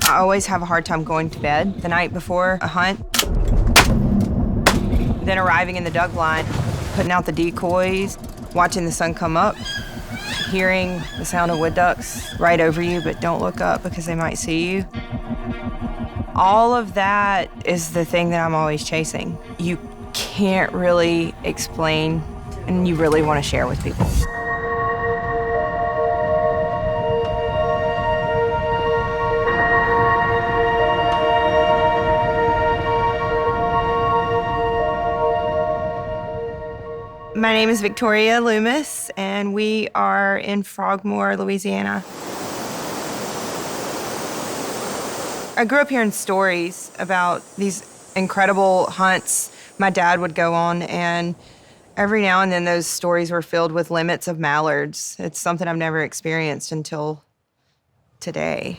I always have a hard time going to bed the night before a hunt. Then arriving in the duck blind, putting out the decoys, watching the sun come up, hearing the sound of wood ducks right over you, but don't look up because they might see you. All of that is the thing that I'm always chasing. You can't really explain, and you really want to share with people. My name is Victoria Loomis, and we are in Frogmore, Louisiana. I grew up hearing stories about these incredible hunts my dad would go on, and every now and then those stories were filled with limits of mallards. It's something I've never experienced until today.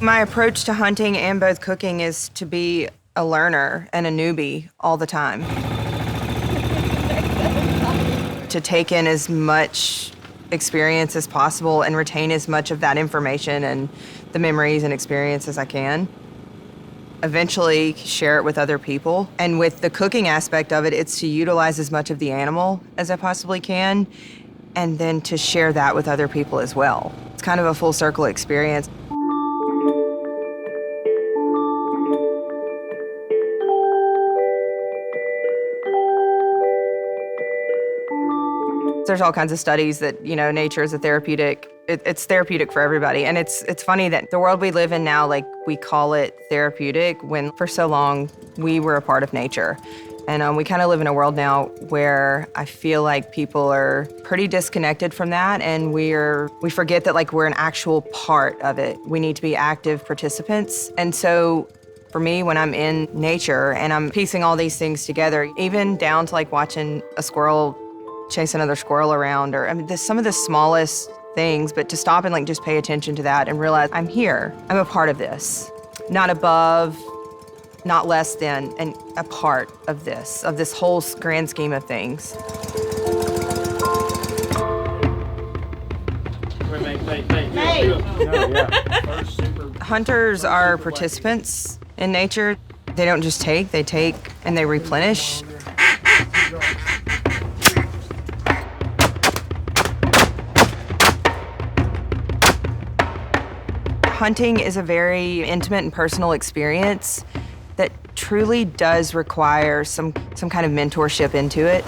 My approach to hunting and both cooking is to be a learner and a newbie all the time. To take in as much experience as possible and retain as much of that information and the memories and experience as I can. Eventually share it with other people. And with the cooking aspect of it, it's to utilize as much of the animal as I possibly can, and then to share that with other people as well. It's kind of a full circle experience. There's all kinds of studies that, nature is a therapeutic. It's therapeutic for everybody. And it's funny that the world we live in now, we call it therapeutic, when for so long we were a part of nature. And we kind of live in a world now where I feel like people are pretty disconnected from that, and we forget that we're an actual part of it. We need to be active participants. And so for me, when I'm in nature and I'm piecing all these things together, even down to watching a squirrel chase another squirrel around, or some of the smallest things, but to stop and just pay attention to that and realize I'm here. I'm a part of this. Not above, not less than, and a part of this whole grand scheme of things. Hunters are participants in nature. They don't just take, they take and they replenish. Hunting is a very intimate and personal experience that truly does require some kind of mentorship into it.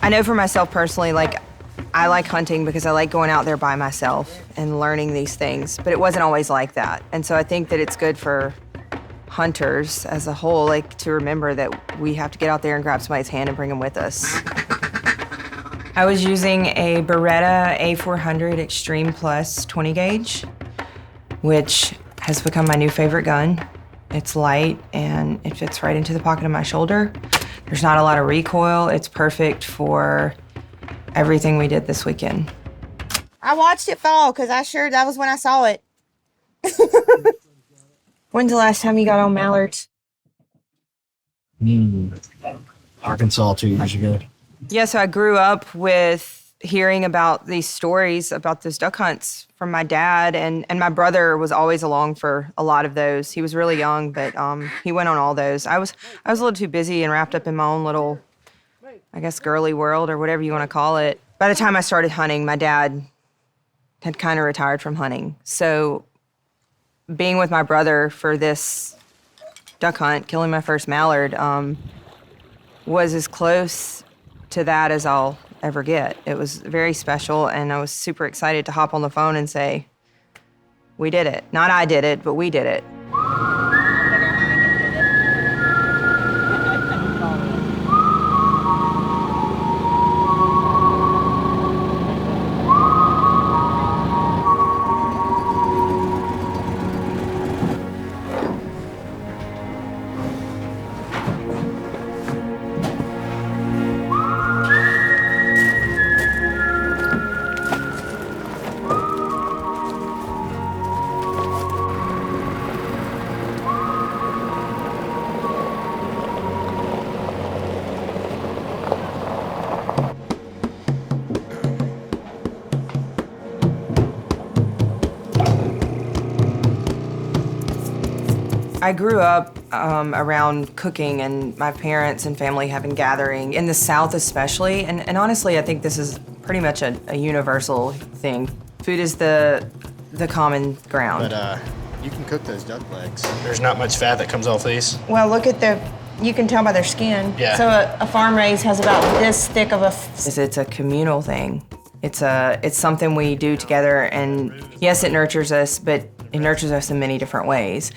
I know for myself personally, I like hunting because I like going out there by myself and learning these things, but it wasn't always like that. And so I think that it's good for hunters as a whole, to remember that we have to get out there and grab somebody's hand and bring them with us. I was using a Beretta A400 Extreme Plus 20 gauge, which has become my new favorite gun. It's light and it fits right into the pocket of my shoulder. There's not a lot of recoil. It's perfect for everything we did this weekend. I watched it fall because that was when I saw it. When's the last time you got on mallards? Arkansas 2 years ago. Yeah, so I grew up with hearing about these stories about those duck hunts from my dad, and my brother was always along for a lot of those. He was really young, but he went on all those. I was a little too busy and wrapped up in my own little, girly world or whatever you want to call it. By the time I started hunting, my dad had kind of retired from hunting. So being with my brother for this duck hunt, killing my first mallard, was as close to that as I'll ever get. It was very special, and I was super excited to hop on the phone and say, we did it. Not I did it, but we did it. I grew up around cooking and my parents and family having gathering, in the South especially, and honestly, I think this is pretty much a universal thing. Food is the common ground. But you can cook those duck legs. There's not much fat that comes off these. Well, look at you can tell by their skin. Yeah. So a farm raised has about this thick of a... It's a communal thing. It's something we do together, and yes, it nurtures us, but it nurtures us in many different ways.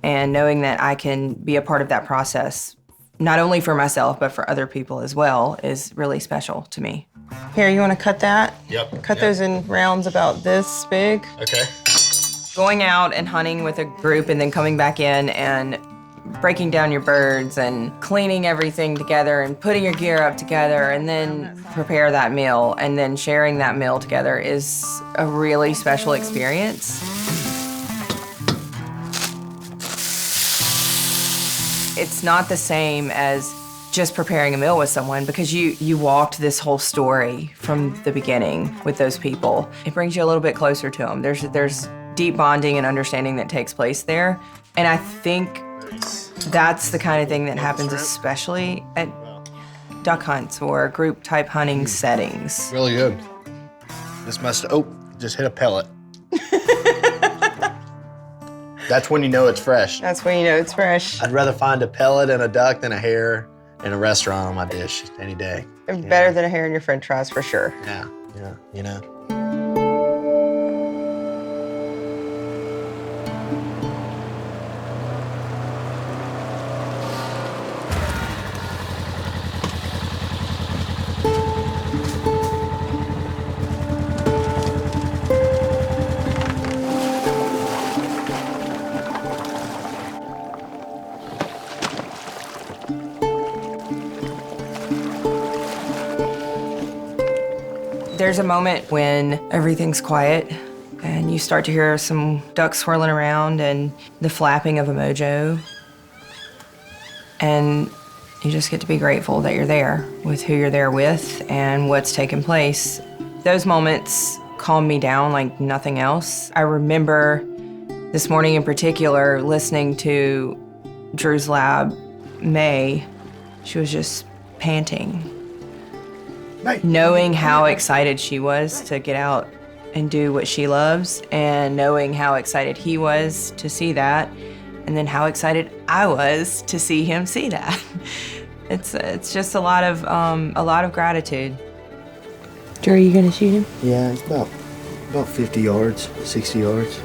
And knowing that I can be a part of that process, not only for myself, but for other people as well, is really special to me. Here, you want to cut that? Yep. Cut those in rounds about this big. Okay. Going out and hunting with a group and then coming back in and breaking down your birds and cleaning everything together and putting your gear up together and then prepare that meal and then sharing that meal together is a really special experience. It's not the same as just preparing a meal with someone because you walked this whole story from the beginning with those people. It brings you a little bit closer to them. There's deep bonding and understanding that takes place there. And I think that's the kind of thing that happens especially at duck hunts or group type hunting settings. Really good. This just hit a pellet. That's when you know it's fresh. That's when you know it's fresh. I'd rather find a pellet and a duck than a hare in a restaurant on my dish any day. Better than a hair in your french fries for sure. Yeah, you know. There's a moment when everything's quiet and you start to hear some ducks swirling around and the flapping of a mojo. And you just get to be grateful that you're there with who you're there with and what's taking place. Those moments calm me down like nothing else. I remember this morning in particular listening to Drew's lab, May. She was just panting. Knowing how excited she was to get out and do what she loves, and knowing how excited he was to see that, and then how excited I was to see him see that. It's just a lot of gratitude. Drew, are you gonna shoot him? Yeah, it's about 50 yards, 60 yards.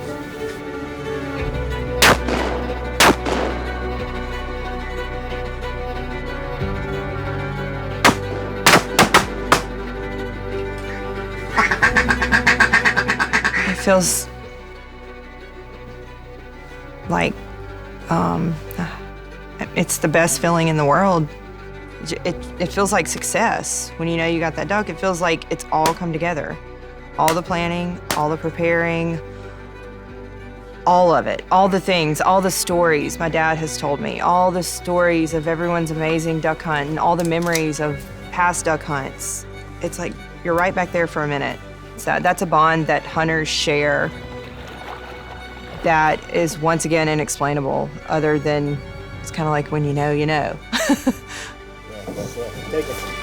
It feels like it's the best feeling in the world. It feels like success. When you know you got that duck, it feels like it's all come together. All the planning, all the preparing, all of it, all the things, all the stories my dad has told me, all the stories of everyone's amazing duck hunt and all the memories of past duck hunts. It's like you're right back there for a minute. So that's a bond that hunters share that is once again inexplainable, other than it's kind of like when you know, you know. Yeah, that's it. Take it.